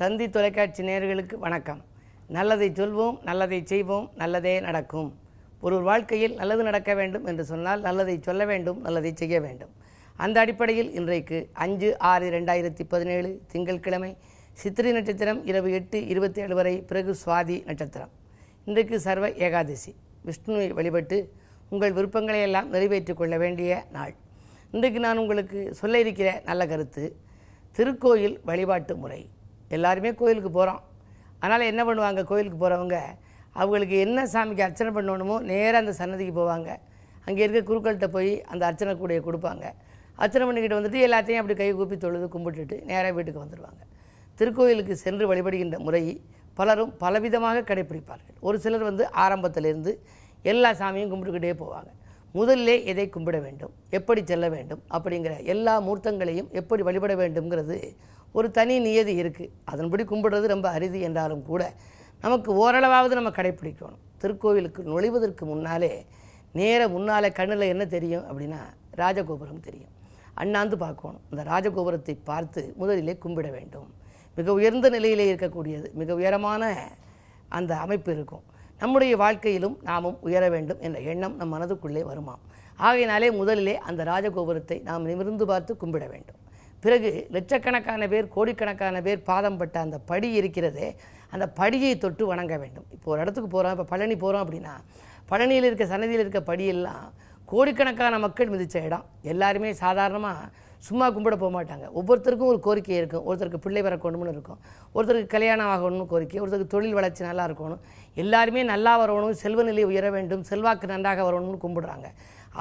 தந்தி தொலைக்காட்சி நேயர்களுக்கு வணக்கம். நல்லதை சொல்வோம், நல்லதை செய்வோம், நல்லதே நடக்கும். ஒரு வாழ்க்கையில் நல்லது நடக்க வேண்டும் என்று சொன்னால் நல்லதை சொல்ல வேண்டும், நல்லதை செய்ய வேண்டும். அந்த அடிப்படையில் இன்றைக்கு 5/6/2017 திங்கட்கிழமை சித்திரை நட்சத்திரம் இரவு 8:27 வரை, பிறகு சுவாதி நட்சத்திரம். இன்றைக்கு சர்வ ஏகாதசி. விஷ்ணுவை வழிபட்டு உங்கள் விருப்பங்களை எல்லாம் நிறைவேற்றிக் கொள்ள வேண்டிய நாள். இன்றைக்கு நான் உங்களுக்கு சொல்ல இருக்கிற நல்ல கருத்து, திருக்கோயில் வழிபாட்டு முறை. எல்லாருமே கோயிலுக்கு போகிறோம். அதனால் என்ன பண்ணுவாங்க, கோயிலுக்கு போகிறவங்க அவங்களுக்கு என்ன சாமிக்கு அர்ச்சனை பண்ணணுமோ நேராக அந்த சன்னதிக்கு போவாங்க. அங்கே இருக்க குருக்கள்கிட்ட போய் அந்த அர்ச்சனை கூடையை கொடுப்பாங்க. அர்ச்சனை பண்ணிக்கிட்டு வந்துட்டு எல்லாத்தையும் அப்படி கை கூப்பி தொழுது கும்பிட்டுட்டு நேராக வீட்டுக்கு வந்துடுவாங்க. திருக்கோயிலுக்கு சென்று வழிபடுகின்ற முறை பலரும் பலவிதமாக கடைப்பிடிப்பார்கள். ஒரு சிலர் ஆரம்பத்திலிருந்து எல்லா சாமியும் கும்பிட்டுக்கிட்டே போவாங்க. முதல்ல எதை கும்பிட வேண்டும், எப்படி செல்ல வேண்டும் அப்படிங்கிற எல்லா மூர்த்தங்களையும் எப்படி வழிபட வேண்டும்ங்கிறது ஒரு தனி நியதி இருக்குது. அதன்படி கும்பிடுறது ரொம்ப அரிதி என்றாலும் கூட நமக்கு ஓரளவாவது நம்ம கடைப்பிடிக்கணும். திருக்கோவிலுக்கு நுழைவதற்கு முன்னாலே முன்னாலே கண்ணில் என்ன தெரியும் அப்படின்னா ராஜகோபுரம் தெரியும். அண்ணாந்து பார்க்கணும். அந்த ராஜகோபுரத்தை பார்த்து முதலிலே கும்பிட வேண்டும். மிக உயர்ந்த நிலையிலே இருக்கக்கூடியது, மிக உயரமான அந்த அமைப்பு இருக்கும். நம்முடைய வாழ்க்கையிலும் நாமும் உயர வேண்டும் என்ற எண்ணம் நம் மனதுக்குள்ளே வருமாம். ஆகையினாலே முதலிலே அந்த ராஜகோபுரத்தை நாம் நிமிர்ந்து பார்த்து கும்பிட வேண்டும். பிறகு லட்சக்கணக்கான பேர், கோடிக்கணக்கான பேர் பாதம் பட்ட அந்த படி இருக்கிறதே, அந்த படியை தொட்டு வணங்க வேண்டும். இப்போ ஒரு இடத்துக்கு போகிறோம், இப்போ பழனி போகிறோம் அப்படின்னா பழனியில் இருக்க சன்னதியில் இருக்க படியெல்லாம் கோடிக்கணக்கான மக்கள் மிதித்த இடம். எல்லாருமே சாதாரணமாக சும்மா கும்பிட போக மாட்டாங்க. ஒவ்வொருத்தருக்கும் ஒரு கோரிக்கை இருக்கும். ஒருத்தருக்கு பிள்ளை வரக்கணும்னு இருக்கும், ஒருத்தருக்கு கல்யாணம் ஆகணும்னு கோரிக்கை, ஒருத்தருக்கு தொழில் வளர்ச்சி நல்லா இருக்கணும், எல்லாருமே நல்லா வரணும், செல்வ நிலை உயர வேண்டும், செல்வாக்கு நன்றாக வரணும்னு கும்பிடுறாங்க.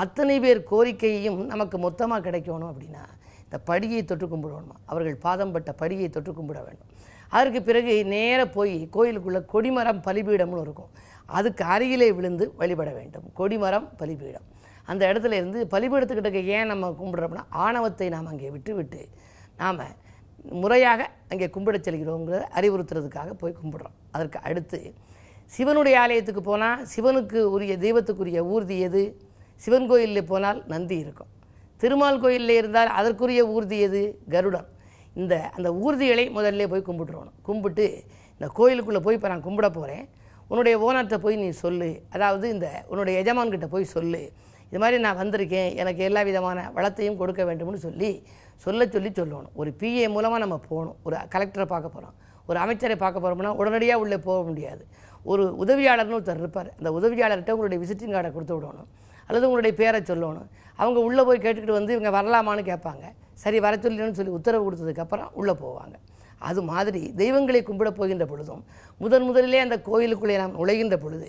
அத்தனை பேர் கோரிக்கையும் நமக்கு மொத்தமாக கிடைக்கணும் அப்படின்னா இந்த படியை தொட்டு கும்பிடணுமா, அவர்கள் பாதம் பட்ட படியை தொட்டு கும்பிட வேண்டும். அதற்கு பிறகு நேராக போய் கோயிலுக்குள்ளே கொடிமரம் பலிபீடம்னு இருக்கும், அதுக்கு அருகிலே விழுந்து வழிபட வேண்டும். கொடிமரம் பலிபீடம் அந்த இடத்துல இருந்து பலிபீடத்துக்கிட்ட ஏன் நம்ம கும்பிட்றோம்னா ஆணவத்தை நாம் அங்கே விட்டு நாம் முறையாக அங்கே கும்பிடச் செல்கிறோங்கிறத அறிவுறுத்துறதுக்காக போய் கும்பிட்றோம். அதற்கு அடுத்து சிவனுடைய ஆலயத்துக்கு போனால் சிவனுக்கு உரிய தெய்வத்துக்குரிய ஊர்தி எது? சிவன் கோயிலில் போனால் நந்தி இருக்கும். திருமால் கோயிலில் இருந்தால் அதற்குரிய ஊர்தி எது? கருடன். அந்த ஊர்திகளை முதல்ல போய் கும்பிட்டுருவோம். கும்பிட்டு இந்த கோயிலுக்குள்ளே போய் இப்போ நான் கும்பிட போகிறேன், உன்னுடைய ஓனர்கிட்ட போய் நீ சொல்லு, அதாவது உன்னுடைய எஜமான்கிட்ட போய் சொல்லு, இது மாதிரி நான் வந்திருக்கேன், எனக்கு எல்லா விதமான வளத்தையும் கொடுக்க வேண்டும்னு சொல்லணும். ஒரு பிஏ மூலமாக நம்ம போகணும். ஒரு கலெக்டரை பார்க்க போகிறோம், ஒரு அமைச்சரை பார்க்க போகிறோம்னா உடனடியாக உள்ளே போக முடியாது. ஒரு உதவியாளர்னு ஒருத்தர் இருப்பார். அந்த உதவியாளர்கிட்ட உங்களுடைய விசிட்டிங் கார்டை கொடுத்து விடணும், அல்லது உங்களுடைய பேரை சொல்லணும். அவங்க உள்ளே போய் கேட்டுக்கிட்டு இவங்க வரலாமான்னு கேட்பாங்க. சரி வர சொல்லணும்னு சொல்லி உத்தரவு கொடுத்ததுக்கப்புறம் உள்ளே போவாங்க. அது மாதிரி தெய்வங்களை கும்பிட போகின்ற பொழுதும் முதலிலே அந்த கோயிலுக்குள்ளே நாம் நுழைகின்ற பொழுது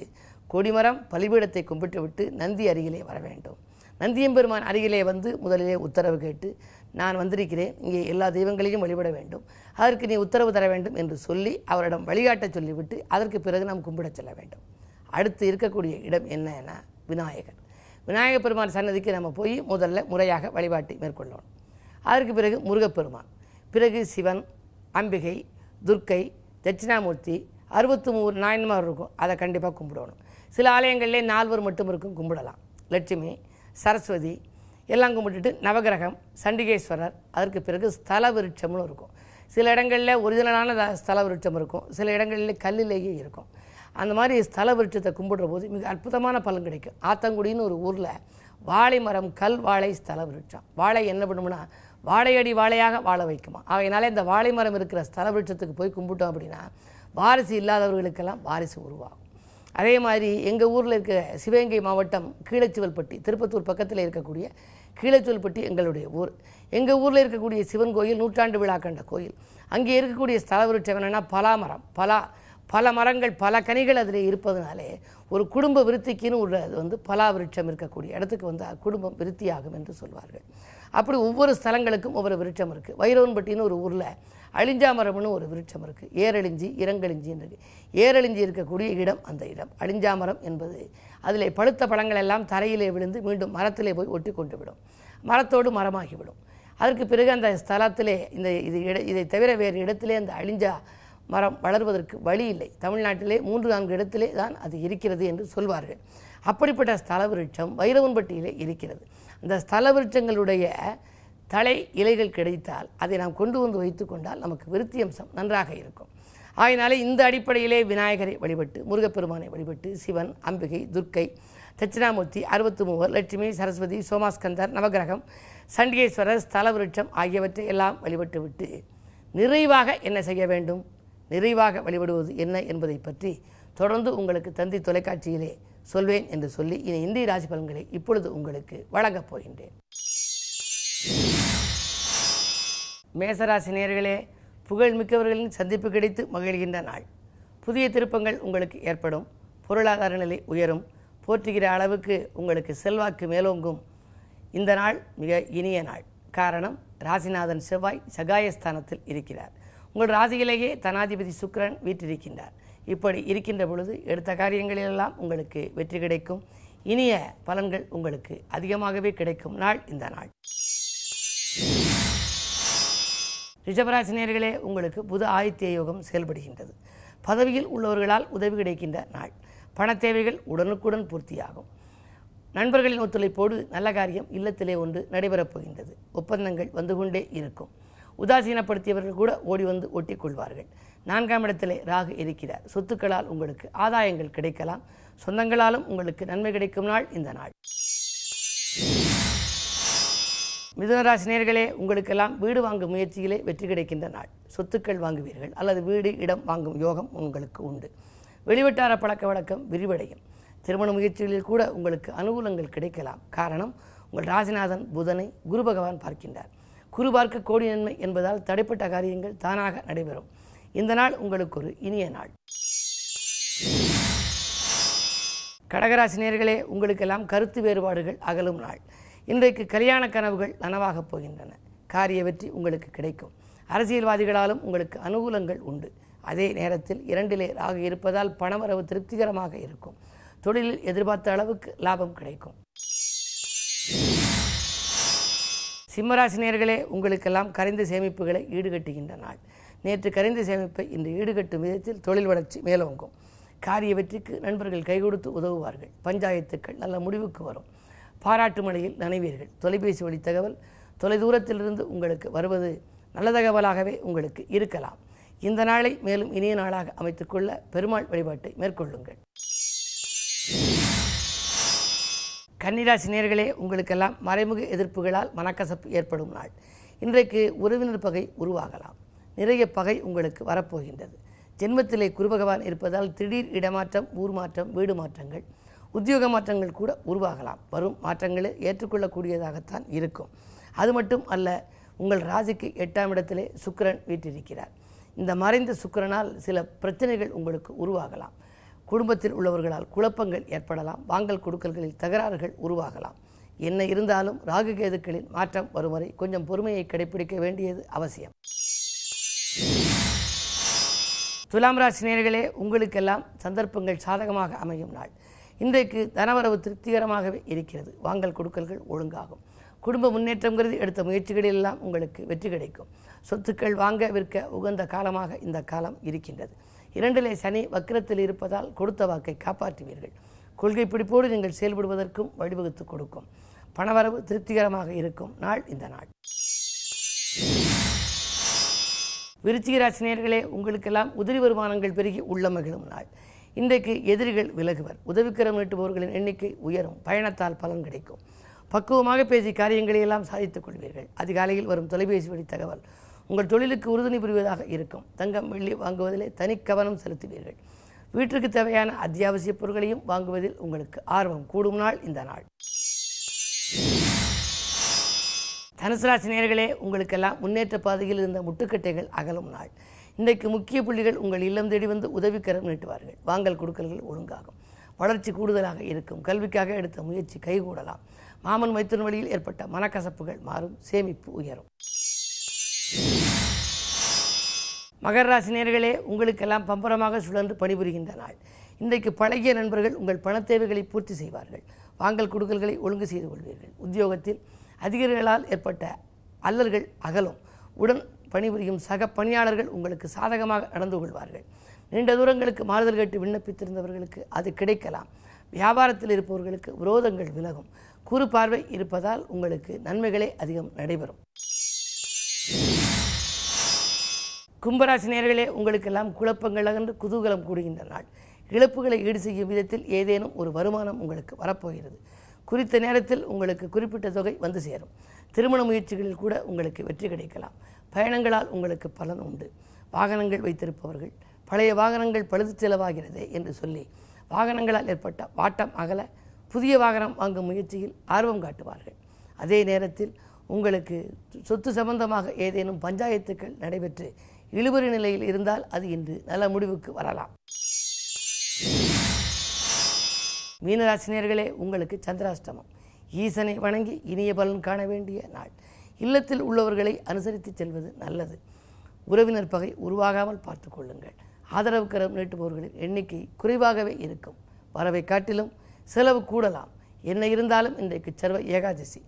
கொடிமரம் பலிபீடத்தை கும்பிட்டு விட்டு நந்தி அருகிலே வர வேண்டும். நந்தியம்பெருமான் அருகிலே முதலிலே உத்தரவு கேட்டு, நான் வந்திருக்கிறேன், இங்கே எல்லா தெய்வங்களையும் வழிபட வேண்டும், அதற்கு நீ உத்தரவு தர வேண்டும் என்று சொல்லி அவரிடம் வழிகாட்ட சொல்லிவிட்டு அதற்கு பிறகு நாம் கும்பிட செல்ல வேண்டும். அடுத்து இருக்கக்கூடிய இடம் என்னன்னா விநாயகர். விநாயகப் பெருமான் சன்னதிக்கு நம்ம போய் முதல்ல முறையாக வழிபாட்டை மேற்கொள்ளணும். அதற்கு பிறகு முருகப்பெருமான், பிறகு சிவன், அம்பிகை, துர்க்கை, தட்சிணாமூர்த்தி, 63 நாயன்மார் இருக்கும், அதை கண்டிப்பாக கும்பிடணும். சில ஆலயங்களிலே 4 மட்டும் இருக்கும், கும்பிடலாம். லட்சுமி, சரஸ்வதி எல்லாம் கும்பிட்டுட்டு நவகிரகம், சண்டிகேஸ்வரர், அதற்கு பிறகு ஸ்தல விருட்சம்னு இருக்கும். சில இடங்களில் ஒரிஜினலான ஸ்தல விருட்சம் இருக்கும், சில இடங்களில் கல்லிலேயே இருக்கும். அந்த மாதிரி ஸ்தல விருட்சத்தை கும்பிடுற போது மிக அற்புதமான பலன் கிடைக்கும். ஆத்தங்குடின்னு ஒரு ஊரில் வாழை மரம், கல் வாழை ஸ்தல விருட்சம். வாழை என்ன பண்ணும்னா வாழையடி வாழையாக வாழ வைக்குமா. ஆகையினாலே இந்த வாழை மரம் இருக்கிற ஸ்தல விருட்சத்துக்கு போய் கும்பிட்டோம் அப்படின்னா வாரிசு இல்லாதவர்களுக்கெல்லாம் வாரிசு உருவாகும். அதே மாதிரி எங்கள் ஊரில் இருக்க சிவகங்கை மாவட்டம் கீழச்சிவல்பட்டி, திருப்பத்தூர் பக்கத்தில் இருக்கக்கூடிய கீழச்சிவல்பட்டி எங்களுடைய ஊர். எங்கள் ஊரில் இருக்கக்கூடிய சிவன் கோயில் 100 விழா கண்ட கோயில். அங்கே இருக்கக்கூடிய ஸ்தல விருட்சம் என்னென்னா பலாமரம். பல மரங்கள், பல கனிகள் அதில் இருப்பதனாலே ஒரு குடும்ப விருத்திக்குன்னு உள்ளது பலா விருட்சம் இருக்கக்கூடிய இடத்துக்கு குடும்பம் விருத்தியாகும் என்று சொல்வார்கள். அப்படி ஒவ்வொரு ஸ்தலங்களுக்கும் ஒவ்வொரு விருட்சம் இருக்குது. வைரவன்பட்டின்னு ஒரு ஊரில் அழிஞ்சாமரம்னு ஒரு விருட்சம் இருக்குது. ஏரழிஞ்சி, இறங்கழிஞ்சின்னு இருக்குது. ஏரழிஞ்சி இருக்கக்கூடிய இடம் அந்த இடம். அழிஞ்சாமரம் என்பது அதில் பழுத்த பழங்கள் எல்லாம் தரையிலே விழுந்து மீண்டும் மரத்திலே போய் ஒட்டி கொண்டு விடும், மரத்தோடு மரமாகிவிடும். அதற்கு பிறகு அந்த ஸ்தலத்திலே இதை தவிர வேறு இடத்திலே அந்த அழிஞ்சா மரம் வளர்வதற்கு வழி இல்லை. தமிழ்நாட்டிலே 3-4 இடத்திலே தான் அது இருக்கிறது என்று சொல்வார்கள். அப்படிப்பட்ட ஸ்தல விருட்சம் வைரவன்பட்டியிலே இருக்கிறது. அந்த ஸ்தல விருட்சங்களுடைய தலை இலைகள் கிடைத்தால் அதை நாம் கொண்டு வந்து வைத்து கொண்டால் நமக்கு விருத்தி அம்சம் நன்றாக இருக்கும். ஆகினாலே இந்த அடிப்படையிலே விநாயகரை வழிபட்டு, முருகப்பெருமானை வழிபட்டு, சிவன், அம்பிகை, துர்க்கை, தட்சிணாமூர்த்தி, 63 லட்சுமி, சரஸ்வதி, சோமாஸ்கந்தர், நவகிரகம், சண்டிகேஸ்வரர், ஸ்தல விருட்சம் ஆகியவற்றை எல்லாம் வழிபட்டு விட்டு நிறைவாக என்ன செய்ய வேண்டும், நிறைவாக வழிபடுவது என்ன என்பதை பற்றி தொடர்ந்து உங்களுக்கு தந்தி தொலைக்காட்சியிலே சொல்வேன் என்று சொல்லி இந்திய ராசி பலன்களை இப்பொழுது உங்களுக்கு வழங்கப் போகின்றேன். மேசராசி நேயர்களே, புகழ்மிக்கவர்களின் சந்திப்பு கிடைத்து மகிழ்கின்ற நாள். புதிய திருப்பங்கள் உங்களுக்கு ஏற்படும். பொருளாதார நிலை உயரும். போற்றுகிற அளவுக்கு உங்களுக்கு செல்வாக்கு மேலோங்கும். இந்த நாள் மிக இனிய நாள். காரணம், ராசிநாதன் செவ்வாய் சகாயஸ்தானத்தில் இருக்கிறார். உங்கள் ராசியிலேயே தனாதிபதி சுக்கிரன் வீற்றிருக்கின்றார். இப்படி இருக்கின்ற பொழுது எடுத்த காரியங்களிலெல்லாம் உங்களுக்கு வெற்றி கிடைக்கும். இனிய பலன்கள் உங்களுக்கு அதிகமாகவே கிடைக்கும் நாள் இந்த நாள். ரிஷபராசி நேயர்களே, உங்களுக்கு புத ஆதித்ய யோகம் செயல்படுகின்றது. பதவியில் உள்ளவர்களால் உதவி கிடைக்கின்ற நாள். பண தேவைகள் உடனுக்குடன் பூர்த்தியாகும். நண்பர்களின் ஒத்துழைப்போடு நல்ல காரியம் இல்லத்திலே ஒன்று நடைபெறப் போகின்றது. ஒப்பந்தங்கள் வந்து கொண்டே இருக்கும். உதாசீனப்படுத்தியவர்கள் கூட ஓடி வந்து ஒட்டி கொள்வார்கள். 4ஆம் இடத்திலே ராகு இருக்கிறார். சொத்துக்களால் உங்களுக்கு ஆதாயங்கள் கிடைக்கலாம். சொந்தங்களாலும் உங்களுக்கு நன்மை கிடைக்கும் நாள் இந்த நாள். மிதுனராசி நேயர்களே, உங்களுக்கெல்லாம் வீடு வாங்கும் முயற்சியிலே வெற்றி கிடைக்கின்ற நாள். சொத்துக்கள் வாங்குவீர்கள் அல்லது வீடு இடம் வாங்கும் யோகம் உங்களுக்கு உண்டு. வெளிவட்டார பழக்க வழக்கம் விரிவடையும். திருமண முயற்சிகளில் கூட உங்களுக்கு அனுகூலங்கள் கிடைக்கலாம். காரணம், உங்கள் ராசிநாதன் புதனை குரு பகவான் பார்க்கின்றார். குரு பார்க்க கோடி நன்மை என்பதால் தடைப்பட்ட காரியங்கள் தானாக நடைபெறும். இந்த நாள் உங்களுக்கு ஒரு இனிய நாள். கடகராசி நேயர்களே, உங்களுக்கெல்லாம் கருத்து வேறுபாடுகள் அகலும் நாள். இன்றைக்கு கல்யாண கனவுகள் நனவாகப் போகின்றன. காரிய வெற்றி உங்களுக்கு கிடைக்கும். அரசியல்வாதிகளாலும் உங்களுக்கு அனுகூலங்கள் உண்டு. அதே நேரத்தில் 2இலே ராகு இருப்பதால் பணவரவு திருப்திகரமாக இருக்கும். தொழிலில் எதிர்பார்த்த அளவுக்கு லாபம் கிடைக்கும். சிம்மராசி நேயர்களே, உங்களுக்கெல்லாம் கரைந்த சேமிப்புகளை ஈடுகட்டுகின்ற நாள். நேற்று கரைந்த சேமிப்பை இன்று ஈடுகட்டும் விதத்தில் தொழில் வளர்ச்சி மேலோங்கும். காரிய வெற்றிக்கு நண்பர்கள் கை கொடுத்து உதவுவார்கள். பஞ்சாயத்துக்கள் நல்ல முடிவுக்கு வரும். பாராட்டு மழையில் நனைவீர்கள். தொலைபேசி வழி தகவல் தொலைதூரத்திலிருந்து உங்களுக்கு வருவது நல்ல தகவலாகவே உங்களுக்கு இருக்கலாம். இந்த நாளை மேலும் இனிய நாளாக அமைத்துக்கொள்ள பெருமாள் வழிபாட்டை மேற்கொள்ளுங்கள். கன்னிராசி நேயர்களே, உங்களுக்கெல்லாம் மறைமுக எதிர்ப்புகளால் மனக்கசப்பு ஏற்படும் நாள். இன்றைக்கு உறவினர் பகை உருவாகலாம். நிறைய பகை உங்களுக்கு வரப்போகின்றது. ஜென்மத்திலே குரு பகவான் இருப்பதால் திடீர் இடமாற்றம், ஊர் மாற்றம், வீடு மாற்றங்கள், உத்தியோக மாற்றங்கள் கூட உருவாகலாம். வரும் மாற்றங்களை ஏற்றுக்கொள்ளக்கூடியதாகத்தான் இருக்கும். அது மட்டும் அல்ல, உங்கள் ராசிக்கு 8ஆம் இடத்திலே சுக்கிரன் வீற்றிருக்கிறார். இந்த மறைந்த சுக்கிரனால் சில பிரச்சனைகள் உங்களுக்கு உருவாகலாம். குடும்பத்தில் உள்ளவர்களால் குழப்பங்கள் ஏற்படலாம். வாங்கல் கொடுக்கல்களில் தகராறுகள் உருவாகலாம். என்ன இருந்தாலும் ராகு கேதுக்களின் மாற்றம் வரும் வரை கொஞ்சம் பொறுமையை கடைபிடிக்க வேண்டியது அவசியம். துலாம் ராசி நேயர்களே, உங்களுக்கெல்லாம் சந்தர்ப்பங்கள் சாதகமாக அமையும் நாள். இன்றைக்கு தனவரவு திருப்திகரமாகவே இருக்கிறது. வாங்கல் கொடுக்கல்கள் ஒழுங்காகும். குடும்ப முன்னேற்றங்கிறது எடுத்த முயற்சிகளிலெல்லாம் உங்களுக்கு வெற்றி கிடைக்கும். சொத்துக்கள் வாங்க விற்க உகந்த காலமாக இந்த காலம் இருக்கின்றது. 2இலே சனி வக்கிரத்தில் இருப்பதால் கொடுத்த வாக்கை காப்பாற்றுவீர்கள். கொள்கை பிடிப்போடு நீங்கள் செயல்படுவதற்கும் வழிவகுத்து கொடுக்கும். பணவரவு திருப்திகரமாக இருக்கும் நாள் இந்த நாள். விருச்சிக ராசி நேயர்களே, உங்களுக்கெல்லாம் உதிரி வருமானங்கள் பெருகி உள்ள மகிழும் நாள். இன்றைக்கு எதிரிகள் விலகுவர். உதவிக்கரம் நீட்டுபவர்களின் எண்ணிக்கை உயரும். பயணத்தால் பலன் கிடைக்கும். பக்குவமாக பேசி காரியங்களையெல்லாம் சாதித்துக் கொள்வீர்கள். அதிகாலையில் வரும் தொலைபேசி வழி தகவல் உங்கள் தொழிலுக்கு உறுதுணை புரிவதாக இருக்கும். தங்கம் வெள்ளி வாங்குவதிலே தனி கவனம் செலுத்துவீர்கள். வீட்டிற்கு தேவையான அத்தியாவசிய பொருட்களையும் வாங்குவதில் உங்களுக்கு ஆர்வம் கூடும் நாள் இந்த நாள். தனுசு ராசி நேயர்களே, உங்களுக்கெல்லாம் முன்னேற்ற பாதையில் இருந்த முட்டுக்கட்டைகள் அகலும் நாள். இன்றைக்கு முக்கிய புள்ளிகள் உங்கள் இல்லம் தேடி வந்து உதவிக்கரம் நீட்டுவார்கள். வாங்கல் கொடுக்கல்கள் ஒழுங்காகும். வளர்ச்சி கூடுதலாக இருக்கும். கல்விக்காக எடுத்த முயற்சி கைகூடலாம். மாமன் மைத்துன வழியில் ஏற்பட்ட மனக்கசப்புகள் மாறும். சேமிப்பு உயரும். மகர ராசி நேயர்களே, உங்களுக்கெல்லாம் பம்பரமாக சுழன்று பணிபுரிகின்ற நாள். இன்றைக்கு பழகிய நண்பர்கள் உங்கள் பண தேவைகளை பூர்த்தி செய்வார்கள். வாங்கல் கொடுக்கல்களை ஒழுங்கு செய்து கொள்வீர்கள். உத்தியோகத்தில் அதிகாரிகளால் ஏற்பட்ட அல்லல்கள் அகலும். உடன் பணிபுரியும் சக பணியாளர்கள் உங்களுக்கு சாதகமாக நடந்து கொள்வார்கள். நீண்ட தூரங்களுக்கு மாறுதல் கேட்டு விண்ணப்பித்திருந்தவர்களுக்கு அது கிடைக்கலாம். வியாபாரத்தில் இருப்பவர்களுக்கு விரோதங்கள் விலகும். குறு பார்வை இருப்பதால் உங்களுக்கு நன்மைகளே அதிகம் நடைபெறும். கும்பராசி நேயர்களே, உங்களுக்கெல்லாம் குழப்பங்கள் அகன்று குதூகலம் கூடுகின்ற நாள். இழப்புகளை ஈடு செய்யும் விதத்தில் ஏதேனும் ஒரு வருமானம் உங்களுக்கு வரப்போகிறது. குறித்த நேரத்தில் உங்களுக்கு குறிப்பிட்ட தொகை வந்து சேரும். திருமண முயற்சிகளில் கூட உங்களுக்கு வெற்றி கிடைக்கலாம். பயணங்களால் உங்களுக்கு பலன் உண்டு. வாகனங்கள் வைத்திருப்பவர்கள் பழைய வாகனங்கள் பழுது செலவாகிறது என்று சொல்லி வாகனங்களால் ஏற்பட்ட வாட்டம் அகல புதிய வாகனம் வாங்கும் முயற்சியில் ஆர்வம் காட்டுவார்கள். அதே நேரத்தில் உங்களுக்கு சொத்து சம்பந்தமாக ஏதேனும் பஞ்சாயத்துக்கள் நடைபெற்று இழுபறி நிலையில் இருந்தால் அது இன்று நல்ல முடிவுக்கு வரலாம். மீனராசினியர்களே, உங்களுக்கு சந்திராஷ்டமம். ஈசனை வணங்கி இனிய பலன் காண வேண்டிய நாள். இல்லத்தில் உள்ளவர்களை அனுசரித்து செல்வது நல்லது. உறவினர் பகை உருவாகாமல் பார்த்து கொள்ளுங்கள். ஆதரவு கரம் நீட்டுபவர்களின் எண்ணிக்கை குறைவாகவே இருக்கும். வரவை காட்டிலும் செலவு கூடலாம். என்ன இருந்தாலும் இன்றைக்கு சர்வ ஏகாதசி.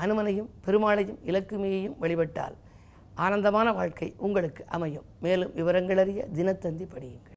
அனுமனையும் பெருமாளையும் இலக்குமியையும் வழிபட்டால் ஆனந்தமான வாழ்க்கை உங்களுக்கு அமையும். மேலும் விவரங்கள் அறிய தினத்தந்தி படியுங்கள்.